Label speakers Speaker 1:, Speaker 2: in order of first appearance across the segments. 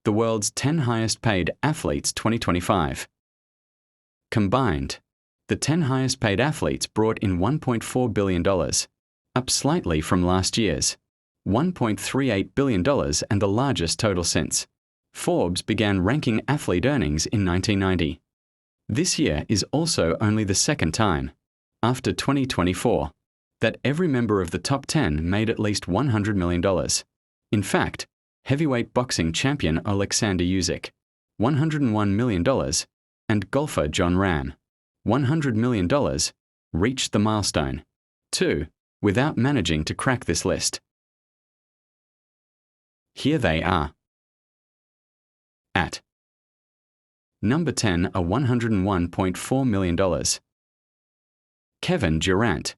Speaker 1: The world's 10 highest paid athletes 2025. Combined, the 10 highest paid athletes brought in $1.4 billion, up slightly from last year's $1.38 billion and the largest total since Forbes began ranking athlete earnings in 1990. This year is also only the second time, after 2024, that every member of the top 10 made at least $100 million. In fact, heavyweight boxing champion Alexander Usyk, $101 million, and golfer Jon Rahm, $100 million, reached the milestone, too, without managing to crack this list. Here they are. At number 10 are $101.4 million. Kevin Durant.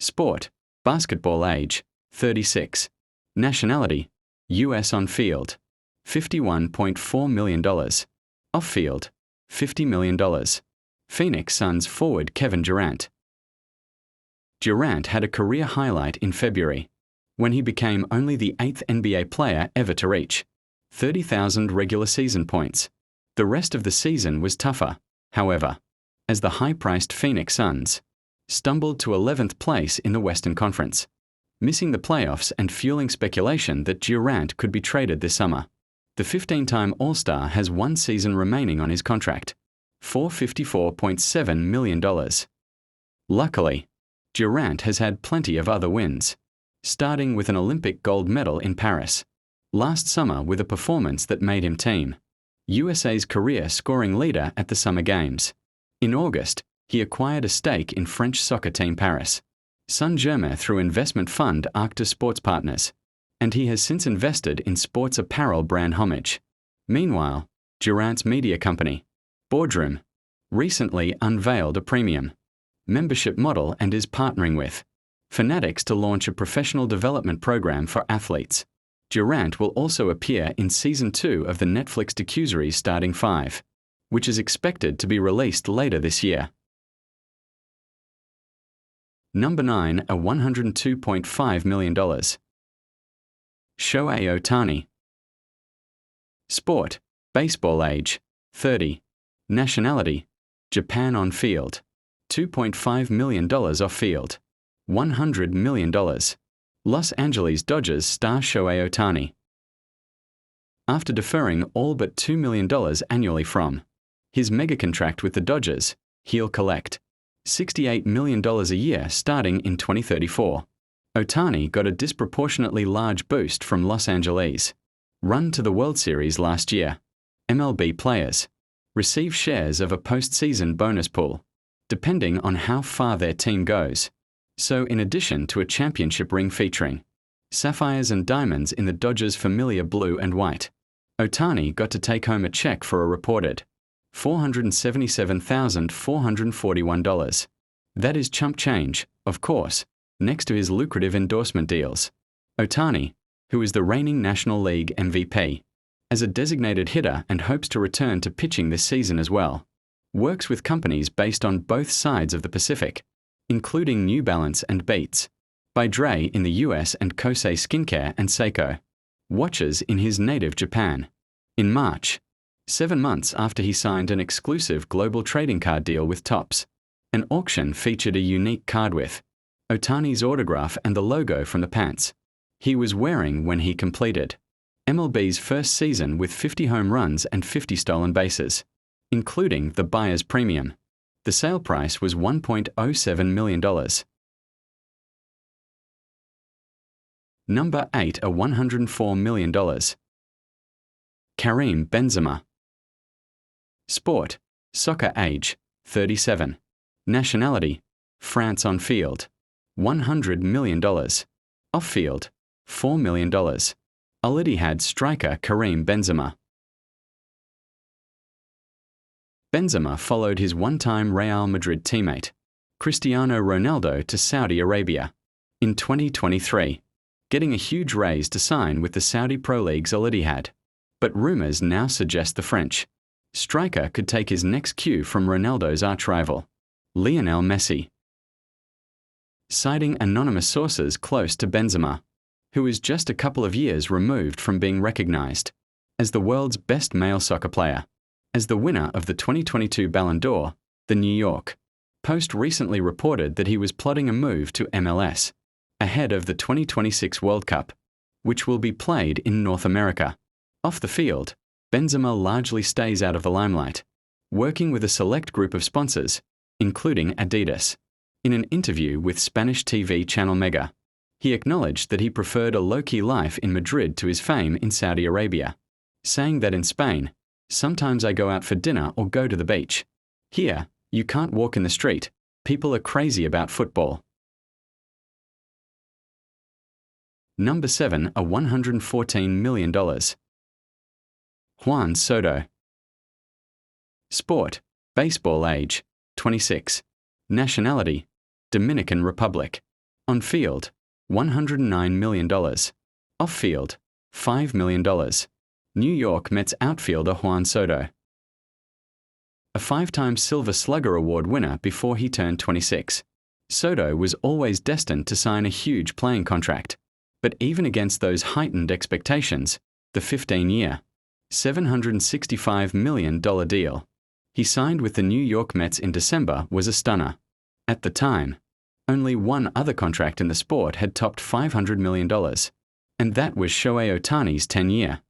Speaker 1: Sport, basketball age, 36. Nationality, US on field, $51.4 million. Off field, $50 million. Phoenix Suns forward Kevin Durant. Durant had a career highlight in February, when he became only the 8th NBA player ever to reach 30,000 regular season points. The rest of the season was tougher, however, as the high-priced Phoenix Suns stumbled to 11th place in the Western Conference, missing the playoffs and fueling speculation that Durant could be traded this summer. The 15-time All-Star has one season remaining on his contract, $454.7 million. Luckily, Durant has had plenty of other wins, starting with an Olympic gold medal in Paris last summer with a performance that made him Team USA's career scoring leader at the Summer Games. In August, he acquired a stake in French soccer team Paris Saint-Germain through investment fund Arc de Sports Partners, and he has since invested in sports apparel brand Homage. Meanwhile, Durant's media company, Boardroom, recently unveiled a premium membership model and is partnering with Fanatics to launch a professional development program for athletes. Durant will also appear in Season 2 of the Netflix docuseries Starting 5, which is expected to be released later this year. Number 9 are $102.5 million. Shohei Ohtani. Sport, baseball age, 30. Nationality, Japan on field, $2.5 million off field, $100 million. Los Angeles Dodgers star Shohei Ohtani. After deferring all but $2 million annually from his mega contract with the Dodgers, he'll collect $68 million a year starting in 2034. Ohtani got a disproportionately large boost from Los Angeles' run to the World Series last year. MLB players receive shares of a postseason bonus pool, depending on how far their team goes. So in addition to a championship ring featuring sapphires and diamonds in the Dodgers' familiar blue and white, Ohtani got to take home a check for a reported $477,441. That is chump change, of course, next to his lucrative endorsement deals. Ohtani, who is the reigning National League MVP, as a designated hitter and hopes to return to pitching this season as well, works with companies based on both sides of the Pacific, including New Balance and Beats, by Dre in the US and Kosei Skincare and Seiko watches in his native Japan. In March, 7 months after he signed an exclusive global trading card deal with Topps, an auction featured a unique card with Ohtani's autograph and the logo from the pants he was wearing when he completed MLB's first season with 50 home runs and 50 stolen bases, including the buyer's premium. The sale price was $1.07 million. Number 8 are $104 million. Karim Benzema. Sport, soccer age, 37. Nationality, France on field, $100 million. Off field, $4 million. Al-Ittihad striker Karim Benzema. Benzema followed his one-time Real Madrid teammate, Cristiano Ronaldo, to Saudi Arabia in 2023, getting a huge raise to sign with the Saudi Pro League's Al-Ittihad. But rumors now suggest the French striker could take his next cue from Ronaldo's arch-rival, Lionel Messi. Citing anonymous sources close to Benzema, who is just a couple of years removed from being recognized as the world's best male soccer player. As the winner of the 2022 Ballon d'Or, the New York Post recently reported that he was plotting a move to MLS ahead of the 2026 World Cup, which will be played in North America. Off the field, Benzema largely stays out of the limelight, working with a select group of sponsors, including Adidas. In an interview with Spanish TV channel Mega, he acknowledged that he preferred a low-key life in Madrid to his fame in Saudi Arabia, saying that in Spain, "Sometimes I go out for dinner or go to the beach. Here, you can't walk in the street. People are crazy about football." Number 7, a $114 million. Juan Soto. Sport, baseball age, 26. Nationality, Dominican Republic. On field, $109 million. Off field, $5 million. New York Mets outfielder Juan Soto. A 5-time Silver Slugger Award winner before he turned 26. Soto was always destined to sign a huge playing contract. But even against those heightened expectations, the 15-year, $765 million deal he signed with the New York Mets in December was a stunner. At the time, only one other contract in the sport had topped $500 million, and that was Shohei Ohtani's 10-year,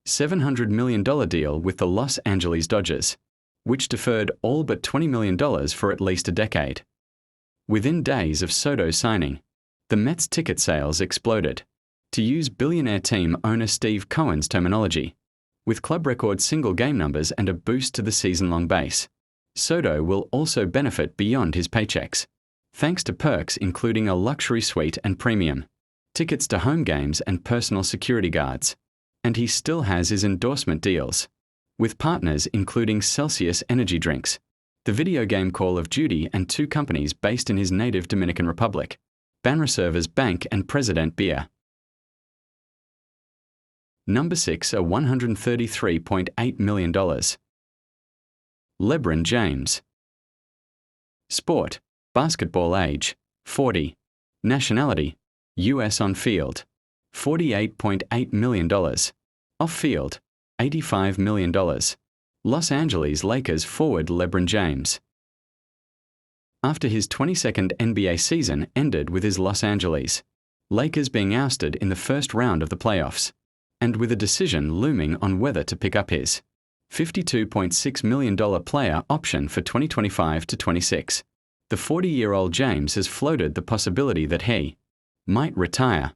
Speaker 1: $700 million deal with the Los Angeles Dodgers, which deferred all but $20 million for at least a decade. Within days of Soto's signing, the Mets' ticket sales exploded. To use billionaire team owner Steve Cohen's terminology, with club record single game numbers and a boost to the season-long base, Soto will also benefit beyond his paychecks, thanks to perks including a luxury suite and premium, tickets to home games and personal security guards. And he still has his endorsement deals, with partners including Celsius Energy Drinks, the video game Call of Duty, and 2 companies based in his native Dominican Republic, Banreservas Bank and President Beer. Number 6, a $133.8 million. LeBron James. Sport, basketball age, 40. Nationality, US. On field, $48.8 million. Off field, $85 million. Los Angeles Lakers forward LeBron James. After his 22nd NBA season ended with his Los Angeles Lakers being ousted in the first round of the playoffs, and with a decision looming on whether to pick up his $52.6 million player option for 2025 to 26, the 40-year-old James has floated the possibility that he might retire.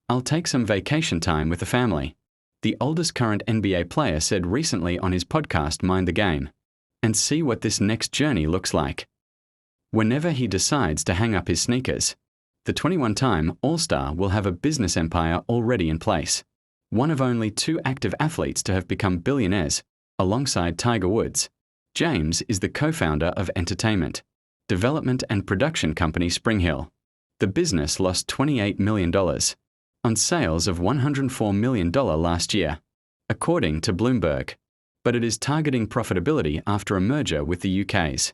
Speaker 1: "I'll take some vacation time with the family," the oldest current NBA player said recently on his podcast Mind the Game, "and see what this next journey looks like." Whenever he decides to hang up his sneakers, the 21-time All-Star will have a business empire already in place. One of only 2 active athletes to have become billionaires, alongside Tiger Woods, James is the co-founder of entertainment, development and production company SpringHill. The business lost $28 million on sales of $104 million last year, according to Bloomberg, but it is targeting profitability after a merger with the UK's.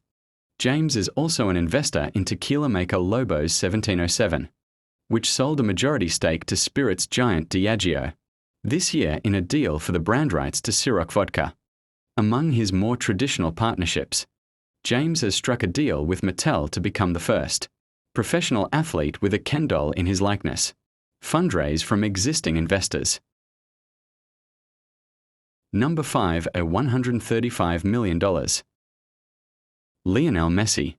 Speaker 1: James is also an investor in tequila maker Lobo's 1707, which sold a majority stake to spirits giant Diageo this year in a deal for the brand rights to Ciroc vodka. Among his more traditional partnerships, James has struck a deal with Mattel to become the first professional athlete with a Ken doll in his likeness, fundraise from existing investors. Number 5, a $135 million. Lionel Messi.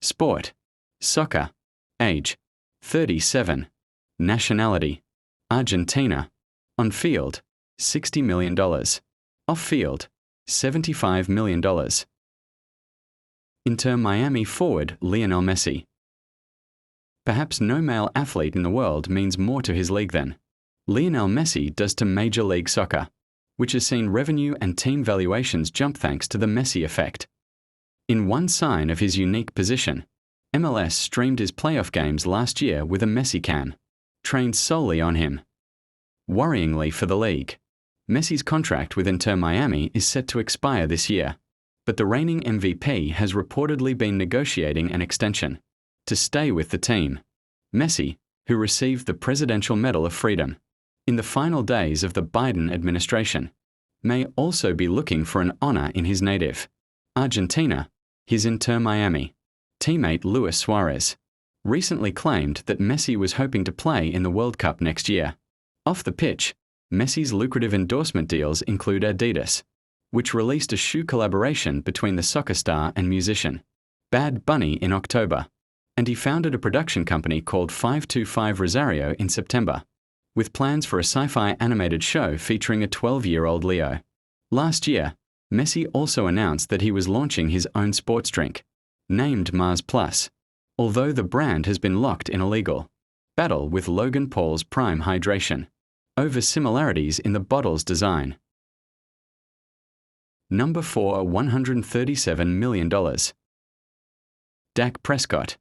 Speaker 1: Sport, soccer, age, 37. Nationality, Argentina. On field, $60 million. Off field, $75 million. Inter Miami forward Lionel Messi. Perhaps no male athlete in the world means more to his league than Lionel Messi does to Major League Soccer, which has seen revenue and team valuations jump thanks to the Messi effect. In one sign of his unique position, MLS streamed his playoff games last year with a Messi cam, trained solely on him. Worryingly for the league, Messi's contract with Inter Miami is set to expire this year, but the reigning MVP has reportedly been negotiating an extension to stay with the team. Messi, who received the Presidential Medal of Freedom in the final days of the Biden administration, may also be looking for an honor in his native Argentina. His Inter Miami teammate Luis Suarez recently claimed that Messi was hoping to play in the World Cup next year. Off the pitch, Messi's lucrative endorsement deals include Adidas, which released a shoe collaboration between the soccer star and musician Bad Bunny in October, and he founded a production company called 525 Rosario in September, with plans for a sci-fi animated show featuring a 12-year-old Leo. Last year, Messi also announced that he was launching his own sports drink, named Mars Plus, although the brand has been locked in a legal battle with Logan Paul's Prime Hydration over similarities in the bottle's design. Number 4, $137 million. Dak Prescott.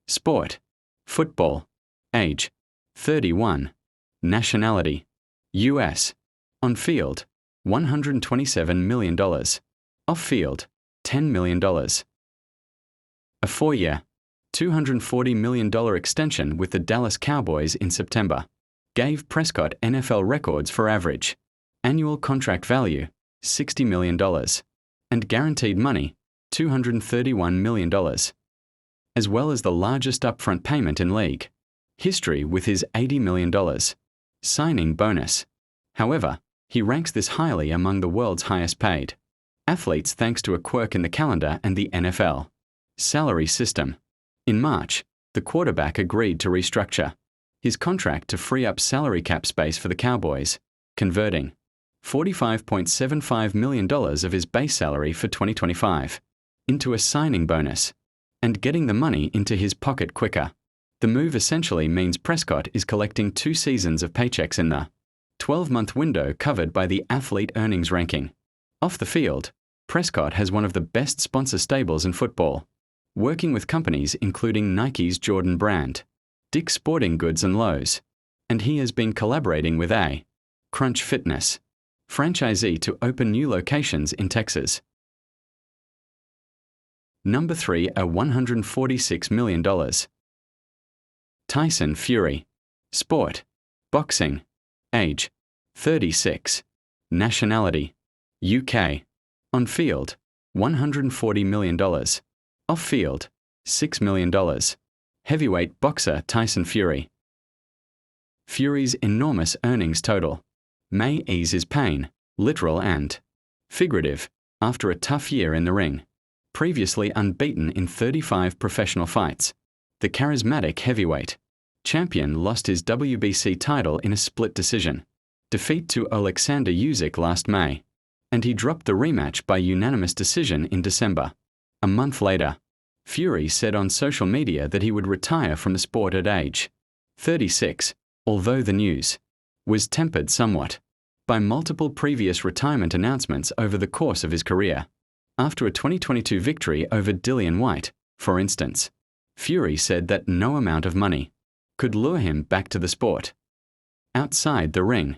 Speaker 1: Sport: football. Age: 31. Nationality: US. On field: $127 million. Off field: $10 million. A 4-year, $240 million extension with the Dallas Cowboys in September gave Prescott NFL records for average annual contract value, $60 million, and guaranteed money, $231 million, as well as the largest upfront payment in league history with his $80 million signing bonus. However, he ranks this highly among the world's highest paid athletes thanks to a quirk in the calendar and the NFL salary system. In March, the quarterback agreed to restructure his contract to free up salary cap space for the Cowboys, converting $45.75 million of his base salary for 2025 into a signing bonus and getting the money into his pocket quicker. The move essentially means Prescott is collecting 2 seasons of paychecks in the 12-month window covered by the athlete earnings ranking. Off the field, Prescott has one of the best sponsor stables in football, working with companies including Nike's Jordan brand, Dick's Sporting Goods and Lowe's, and he has been collaborating with a Crunch Fitness franchisee to open new locations in Texas. Number 3, $146 million. Tyson Fury. Sport: boxing. Age: 36. Nationality: UK. On field: $140 million. Off field: $6 million. Heavyweight boxer Tyson Fury. Fury's enormous earnings total may ease his pain, literal and figurative, after a tough year in the ring. Previously unbeaten in 35 professional fights, the charismatic heavyweight champion lost his WBC title in a split decision defeat to Alexander Usyk last May, and he dropped the rematch by unanimous decision in December. A month later, Fury said on social media that he would retire from the sport at age 36, although the news was tempered somewhat by multiple previous retirement announcements over the course of his career. After a 2022 victory over Dillian White, for instance, Fury said that no amount of money could lure him back to the sport. Outside the ring,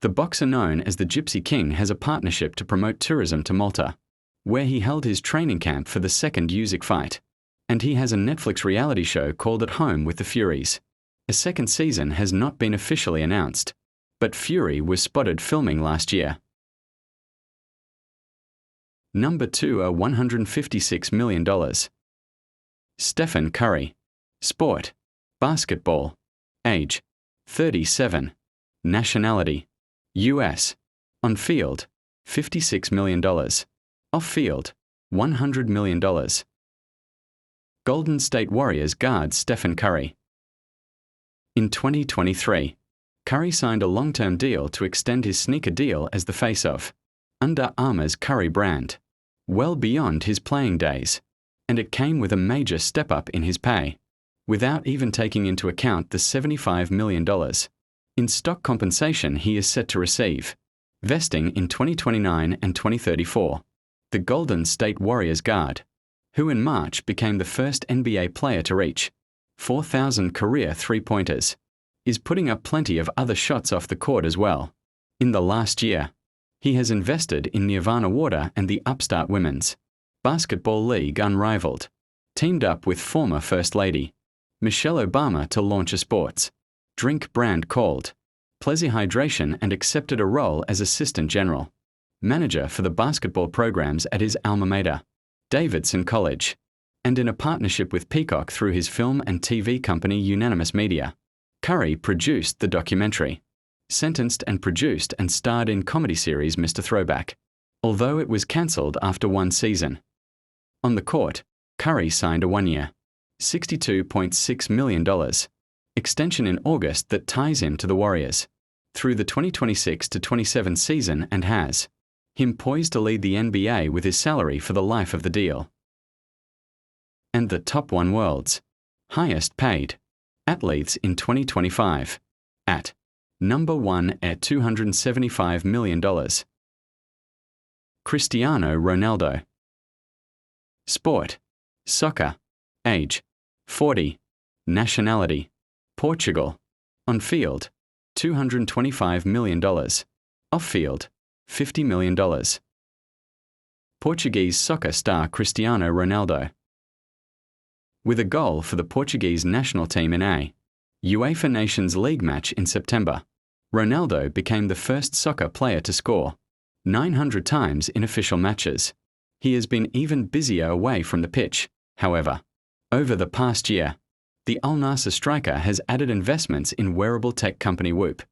Speaker 1: the boxer known as the Gypsy King has a partnership to promote tourism to Malta, where he held his training camp for the second Usyk fight, and he has a Netflix reality show called At Home with the Furies. A second season has not been officially announced, but Fury was spotted filming last year. Number 2, $156 million. Stephen Curry. Sport: basketball. Age: 37. Nationality: US. On field: $56 million. Off field: $100 million. Golden State Warriors guard Stephen Curry. In 2023, Curry signed a long-term deal to extend his sneaker deal as the face of Under Armour's Curry brand, well beyond his playing days, and it came with a major step-up in his pay, without even taking into account the $75 million in stock compensation he is set to receive, vesting in 2029 and 2034. The Golden State Warriors guard, who in March became the first NBA player to reach 4,000 career three-pointers, is putting up plenty of other shots off the court as well. In the last year, he has invested in Nirvana Water and the upstart women's basketball league Unrivaled, teamed up with former First Lady Michelle Obama to launch a sports drink brand called Plessy Hydration, and accepted a role as assistant general manager for the basketball programs at his alma mater, Davidson College, and in a partnership with Peacock through his film and TV company Unanimous Media. Curry produced the documentary, sentenced and produced and starred in comedy series Mr. Throwback, although it was cancelled after one season. On the court, Curry signed a one-year, $62.6 million extension in August that ties him to the Warriors through the 2026-27 season and has him poised to lead the NBA with his salary for the life of the deal. And the top 1 world's highest paid athletes in 2025 at number 1 at $275 million. Cristiano Ronaldo. Sport: soccer. Age: 40. Nationality: Portugal. On field: $225 million. Off field: $50 million. Portuguese soccer star Cristiano Ronaldo. With a goal for the Portuguese national team in a UEFA Nations League match in September, Ronaldo became the first soccer player to score 900 times in official matches. He has been even busier away from the pitch, however. Over the past year, the Al-Nassr striker has added investments in wearable tech company Whoop,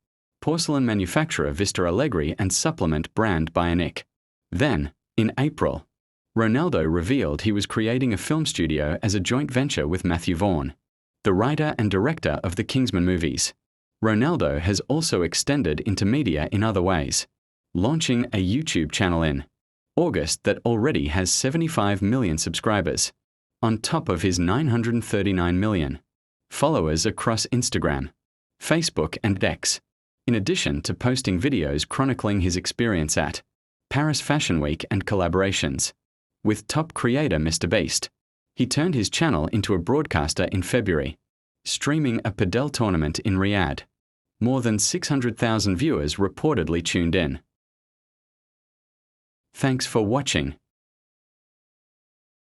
Speaker 1: porcelain manufacturer Vista Alegre, and supplement brand Bionic. Then, in April, Ronaldo revealed he was creating a film studio as a joint venture with Matthew Vaughn, the writer and director of the Kingsman movies. Ronaldo has also extended into media in other ways, launching a YouTube channel in August that already has 75 million subscribers, on top of his 939 million followers across Instagram, Facebook, and X, in addition to posting videos chronicling his experience at Paris Fashion Week and collaborations with top creator Mr. Beast. He turned his channel into a broadcaster in February, streaming a padel tournament in Riyadh. More than 600,000 viewers reportedly tuned in. Thanks for watching.